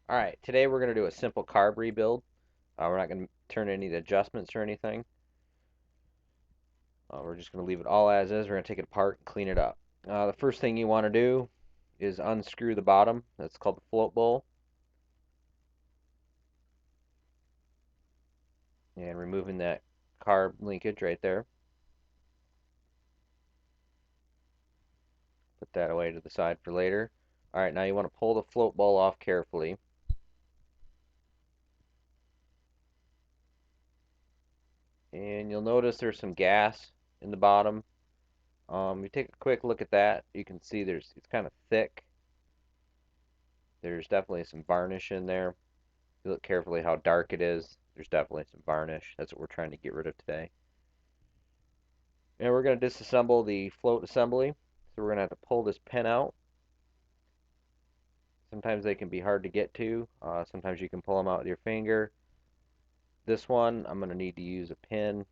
Alright, today we're going to do a simple carb rebuild. We're not going to turn any of the adjustments or anything. We're just going to leave it all as is. We're going to take it apart and clean it up. The first thing you want to do is unscrew the bottom. That's called the float bowl. And removing that carb linkage right there. Put that away to the side for later. Alright, now you want to pull the float bowl off carefully. And you'll notice there's some gas in the bottom. You take a quick look at that. You can see it's kind of thick. There's definitely some varnish in there. If you look carefully how dark it is, there's definitely some varnish. That's what we're trying to get rid of today. And we're going to disassemble the float assembly. So we're going to have to pull this pin out. Sometimes they can be hard to get to. Sometimes you can pull them out with your finger. This one, I'm going to need to use a pin.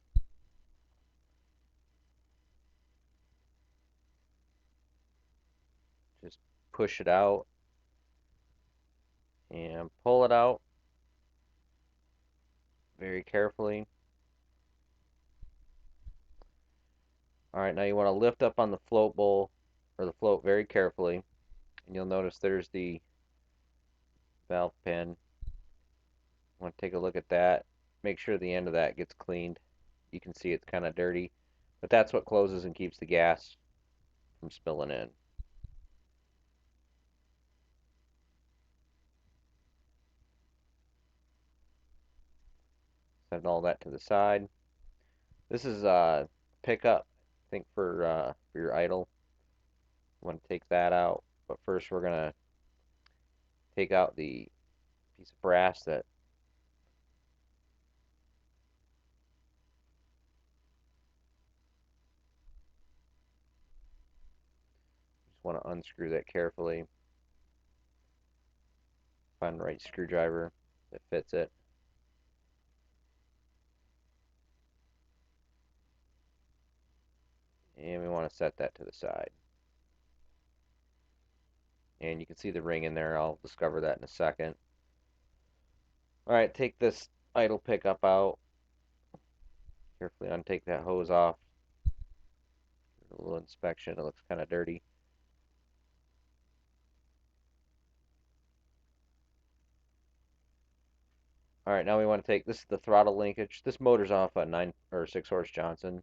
Just push it out and pull it out very carefully. Alright, now you want to lift up on the float bowl, or the float, very carefully. And you'll notice there's the valve pin. I want to take a look at that. Make sure the end of that gets cleaned. You can see it's kind of dirty, but that's what closes and keeps the gas from spilling in. Set all that to the side. This is a pickup, I think, for your idle. You want to take that out, but first we're gonna take out the piece of brass that just want to unscrew that carefully. Find the right screwdriver that fits it. And we want to set that to the side. And you can see the ring in there. I'll discover that in a second. Alright, take this idle pickup out. Carefully untake that hose off. A little inspection. It looks kind of dirty. Alright, now we want to take, this is the throttle linkage. This motor's off a 9 or 6 horse Johnson.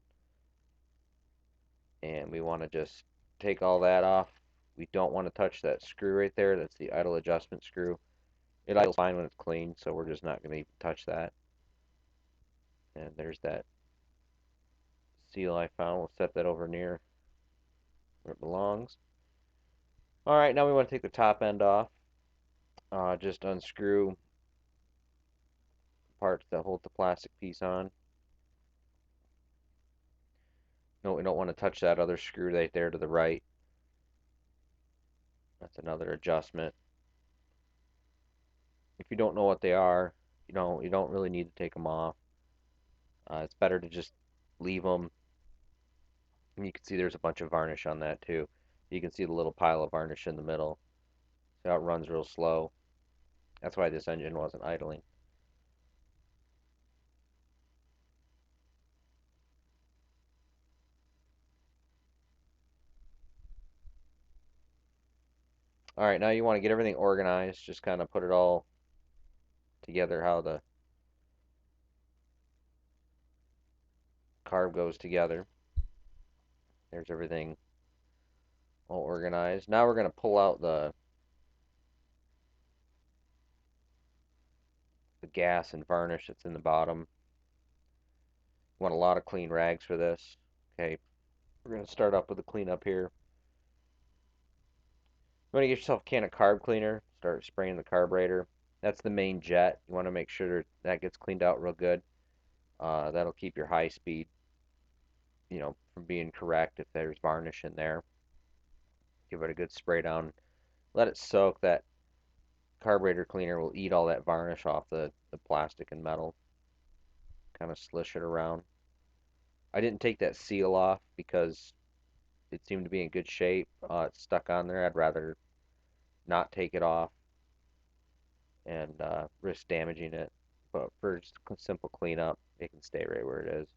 And we want to just take all that off. We don't want to touch that screw right there. That's the idle adjustment screw. It idles fine when it's clean, so we're just not going to even touch that. And there's that seal I found. We'll set that over near where it belongs. Alright, now we want to take the top end off. Just unscrew parts that hold the plastic piece on. No, we don't want to touch that other screw right there to the right. That's another adjustment. If you don't know what they are, you don't really need to take them off. It's better to just leave them. And you can see there's a bunch of varnish on that too. You can see the little pile of varnish in the middle. See how it runs real slow. That's why this engine wasn't idling. Alright, now you want to get everything organized. Just kind of put it all together how the carb goes together. There's everything all organized. Now we're going to pull out the gas and varnish that's in the bottom. You want a lot of clean rags for this. Okay, we're going to start up with the cleanup here. You want to get yourself a can of carb cleaner. Start spraying the carburetor. That's the main jet. You want to make sure that gets cleaned out real good. That'll keep your high speed, from being correct if there's varnish in there. Give it a good spray down. Let it soak. That carburetor cleaner will eat all that varnish off the plastic and metal. Kind of slish it around. I didn't take that seal off because it seemed to be in good shape. It's stuck on there. I'd rather not take it off. and risk damaging it. But for just a simple cleanup, it can stay right where it is.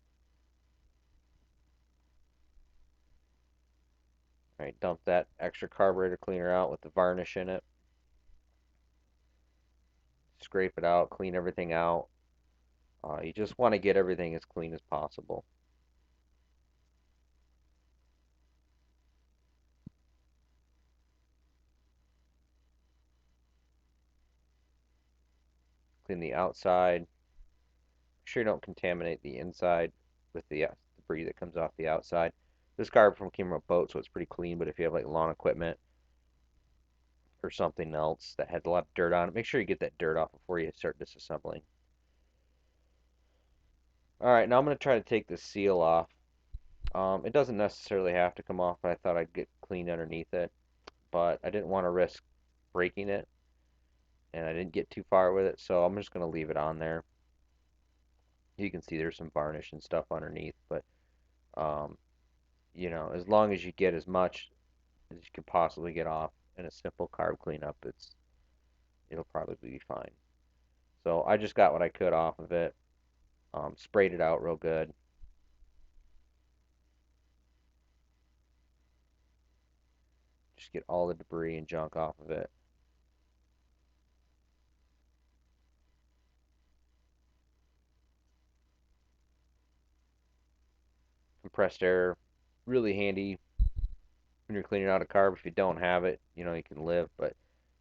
All right, dump that extra carburetor cleaner out with the varnish in it. Scrape it out, clean everything out. You just want to get everything as clean as possible. Clean the outside. Make sure you don't contaminate the inside with the debris that comes off the outside. This carb from came from a boat, so it's pretty clean. But if you have like lawn equipment or something else that has a lot of dirt on it, make sure you get that dirt off before you start disassembling. All right, now I'm going to try to take the seal off. It doesn't necessarily have to come off, but I thought I'd get clean underneath it. But I didn't want to risk breaking it, and I didn't get too far with it, so I'm just going to leave it on there. You can see there's some varnish and stuff underneath, but um, as long as you get as much as you can possibly get off in a simple carb cleanup, it'll probably be fine. So I just got what I could off of it, sprayed it out real good. Just get all the debris and junk off of it. Compressed air, really handy when you're cleaning out a carb. If you don't have it, you can live, but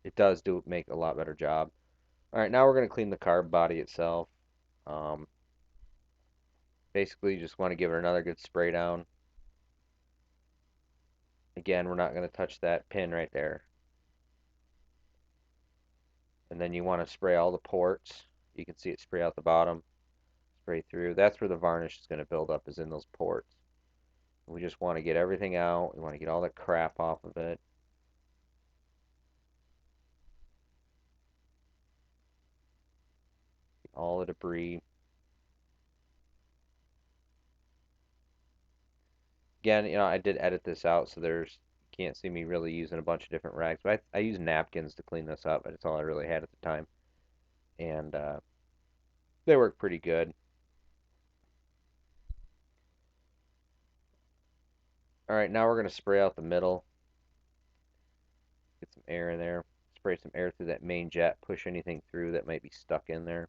it does do make a lot better job. All right, now we're going to clean the carb body itself. Um, Basically, you just want to give it another good spray down. Again, we're not going to touch that pin right there. And then you want to spray all the ports. You can see it spray out the bottom, spray through. That's where the varnish is going to build up, is in those ports. We just want to get everything out. We want to get all the crap off of it. All the debris. Again, I did edit this out, so you can't see me really using a bunch of different rags. But I use napkins to clean this up. That's all I really had at the time. And they work pretty good. All right, now we're going to spray out the middle. Get some air in there. Spray some air through that main jet. Push anything through that might be stuck in there.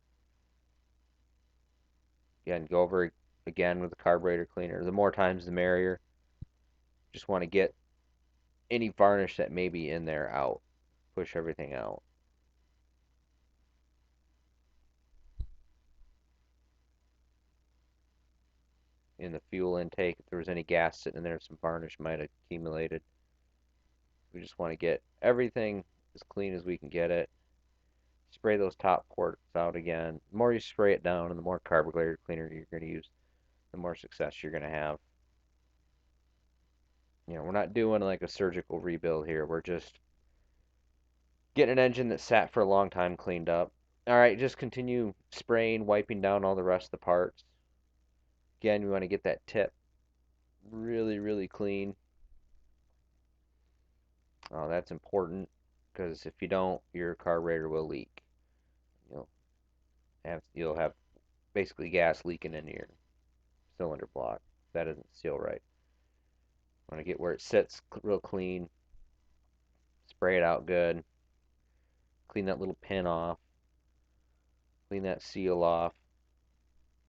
Again, go over again with the carburetor cleaner. The more times, the merrier. Just want to get any varnish that may be in there out. Push everything out. In the fuel intake, if there was any gas sitting in there, some varnish might have accumulated. We just want to get everything as clean as we can get it. Spray those top ports out again. The more you spray it down and the more carburetor cleaner you're going to use, the more success you're going to have. We're not doing like a surgical rebuild here. We're just getting an engine that sat for a long time cleaned up. All right, just continue spraying, wiping down all the rest of the parts. Again, we want to get that tip really, really clean. That's important because if you don't, your carburetor will leak. You'll you'll have basically gas leaking into your cylinder block. That doesn't seal right. Want to get where it sits real clean. Spray it out good. Clean that little pin off. Clean that seal off.